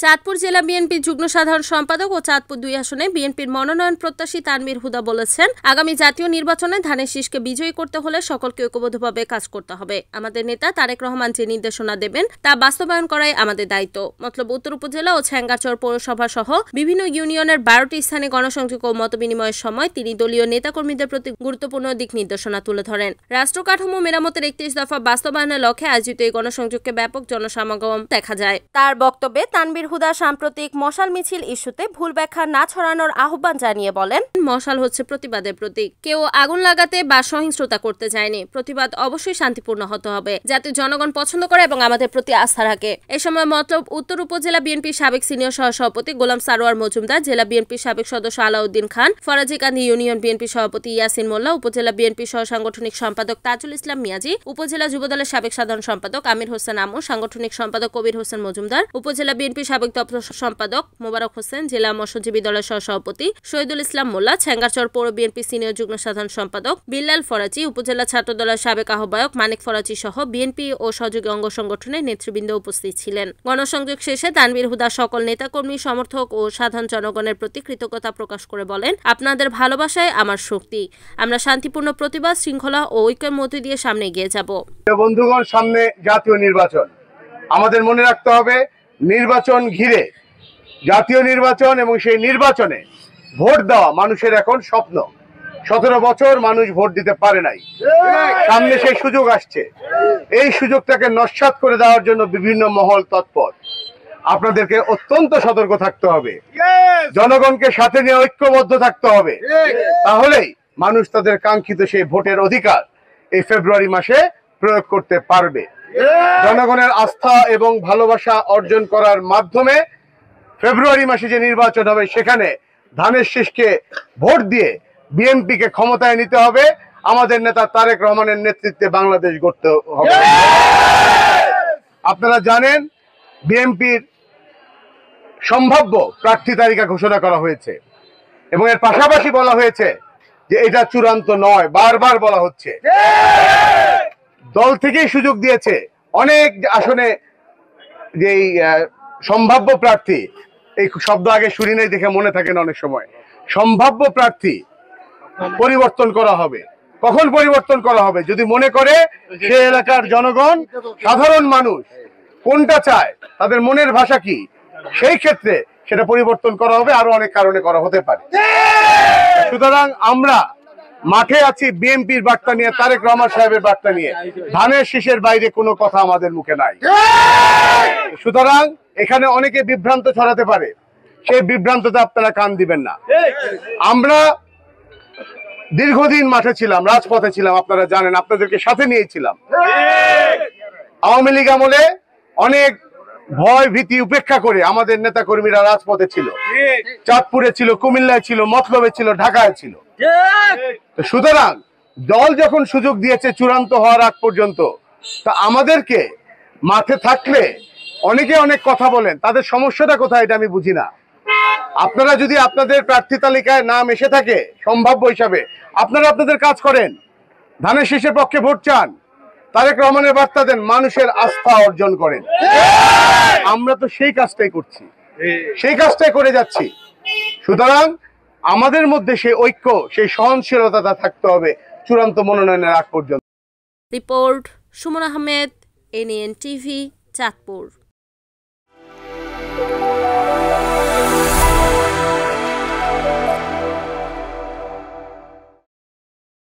চাঁদপুর জেলা বিএনপির যুগ্ম সাধারণ সম্পাদক ও চাঁদপুর ২ আসনে বিএনপির মনোনয়ন প্রত্যাশী তানভীর হুদা বলেছেন, আগামী জাতীয় নির্বাচনে ধানের শীষকে বিজয়ী করতে হলে সকলকে ঐক্যবদ্ধভাবে কাজ করতে হবে। আমাদের নেতা তারেক রহমান যে নির্দেশনা দেবেন তা বাস্তবায়ন করাই আমাদের দায়িত্ব। মতলব উত্তর উপজেলা ও ছ্যাঙ্গারচর পৌরসভা সহ বিভিন্ন ইউনিয়নের ১২টি স্থানে গণসংযোগ ও মতবিনিময়ের সময় তিনি দলীয় নেতাকর্মীদের প্রতি গুরুত্বপূর্ণ দিক নির্দেশনা তুলে ধরেন। রাষ্ট্র কাঠামো মেরামতের ৩১ দফা বাস্তবায়নের লক্ষ্যে আয়োজিত এই গণসংযোগকে ব্যাপক জনসমাগম দেখা যায়। তার বক্তব্যে তানভীর হুদা সাম্প্রতিক মশাল মিছিল ইস্যুতে ভুল ব্যাখ্যা না ছড়ানোর আহ্বান জানিয়ে বলেন, মশাল হচ্ছে প্রতিবাদের প্রতীক। কেউ আগুন লাগাতে বা সহিংসতা করতে যায়নি। প্রতিবাদ অবশ্যই শান্তিপূর্ণ হতে হবে, যাতে জনগণ পছন্দ করে এবং আমাদের প্রতি আস্থা রাখে। এ সময় মতলব উত্তর উপজেলা বিএনপির সাবেক সিনিয়র সহসভাপতি গোলাম সারোয়ার মজুমদার, জেলা বিএনপির সাবেক সদস্য আলাউদ্দিন খান, ফরাজিকান্দি ইউনিয়ন বিএনপি সভাপতি ইয়াসিন মোল্লা, উপজেলা বিএনপি সহ সাংগঠনিক সম্পাদক তাজুল ইসলাম মিয়াজি, উপজেলা যুবদলের সাবেক সাধারণ সম্পাদক আমির হোসেন আমু, সাংগঠনিক সম্পাদক কবির হোসেন মজুমদার, উপজেলা বিএনপি সাবেক দপ্তর সম্পাদক মোবারক হোসেন, জেলা মৎস্যজীবী দলের সহসভাপতি শহীদুল ইসলাম মোল্লা, ছ্যাঙ্গারচর পৌর বিএনপি সিনিয়র যুগ্ম সাধারণ সম্পাদক বিল্লাল ফরাজি, উপজেলা ছাত্র দলের সাবেক আহ্বায়ক মানিক ফরাজি সহ বিএনপি ও সহযোগী অঙ্গ সংগঠনের নেতৃবৃন্দ উপস্থিত ছিলেন। গণসংযোগ শেষে তানভীর হুদা সকল নেতাকর্মী, সমর্থক ও সাধারণ জনগণের প্রতি কৃতজ্ঞতা প্রকাশ করে বলেন, আপনাদের ভালোবাসায় আমার শক্তি। আমরা শান্তিপূর্ণ প্রতিবাদ, শৃঙ্খলা ও ঐক্যের মধ্য দিয়ে সামনে এগিয়ে যাব। বন্ধুগণ, সামনে জাতীয় নির্বাচন। আমাদের মনে রাখতে হবে, নির্বাচন ঘিরে জাতীয় নির্বাচন এবং সেই নির্বাচনে ভোট দেওয়া মানুষের এখন স্বপ্ন। 17 বছর মানুষ ভোট দিতে পারে নাই, সামনে সেই সুযোগ আসছে। এই সুযোগটাকে নস্যাৎ করে দেওয়ার জন্য বিভিন্ন মহল তৎপর। আপনাদেরকে অত্যন্ত সতর্ক থাকতে হবে, জনগণকে সাথে নিয়ে ঐক্যবদ্ধ থাকতে হবে। তাহলেই মানুষ তাদের কাঙ্ক্ষিত সেই ভোটের অধিকার এই ফেব্রুয়ারি মাসে প্রয়োগ করতে পারবে। জনগণের আস্থা এবং ভালোবাসা অর্জন করার মাধ্যমে ফেব্রুয়ারি মাসে যে নির্বাচন হবে, সেখানে ধানের শীষকে ভোট দিয়ে বিএনপিকে ক্ষমতায় নিতে হবে। আমাদের নেতা তারেক রহমানের নেতৃত্বে বাংলাদেশ গড়তে হবে। আপনারা জানেন, বিএনপির সম্ভাব্য প্রার্থী তালিকা ঘোষণা করা হয়েছে এবং এর পাশাপাশি বলা হয়েছে যে এটা চূড়ান্ত নয়। বারবার বলা হচ্ছে, দল থেকেই সুযোগ দিয়েছে অনেক আসনে যেই সম্ভাব্য প্রার্থী, এই শব্দ আগে শুনি নাই দেখে মনে থাকে না অনেক সময়, সম্ভাব্য প্রার্থী পরিবর্তন করা হবে। কখন পরিবর্তন করা হবে? যদি মনে করে সে এলাকার জনগণ, সাধারণ মানুষ কোনটা চায়, তাদের মনের ভাষা কি, সেই ক্ষেত্রে সেটা পরিবর্তন করা হবে। আরো অনেক কারণে করা হতে পারে। সুতরাং আমরা মাঠে আছি বিএনপির বার্তা নিয়ে, তারেক রহমান সাহেবের বার্তা নিয়ে। ধানের শীষের বাইরে কোনো কথা আমাদের মুখে নাই। সুতরাং এখানে অনেকে বিভ্রান্ত ছড়াতে পারে, সেই বিভ্রান্ততে আপনারা কান দিবেন না। আমরা দীর্ঘদিন মাঠে ছিলাম, রাজপথে ছিলাম, আপনারা জানেন, আপনাদেরকে সাথে নিয়েছিলাম। আওয়ামী লীগ আমলে অনেক ভয় ভীতি উপেক্ষা করে আমাদের নেতা কর্মীরা রাজপথে ছিল, চাঁদপুরে ছিল, কুমিল্লায় ছিল, মতলবে ছিল, ঢাকায় ছিল। সুতরাং দল যখন সুযোগ দিয়েছে চূড়ান্ত হওয়ার আগ পর্যন্ত, তা আমাদেরকে মাঠে থাকলে অনেকে অনেক কথা বলেন, তাদের সমস্যাটা কোথায় এটা আমি বুঝি না। আপনারা যদি আপনাদের প্রার্থী তালিকায় নাম এসে থাকে সম্ভাব্য হিসাবে, আপনারা আপনাদের কাজ করেন, ধানের শীষের পক্ষে ভোট চান, তারেক রহমানের বার্তা দেন, মানুষের আস্থা অর্জন করেন। আমরা তো সেই কাজটাই করছি, সেই কাজটাই করে যাচ্ছি। সুতরাং আমাদের মধ্যে সেই ঐক্য, সেই সহনশীলতা থাকতে হবে চূড়ান্ত মনোনয়নের আগ পর্যন্ত। Report Suman Ahmed, NN TV, Chandpur.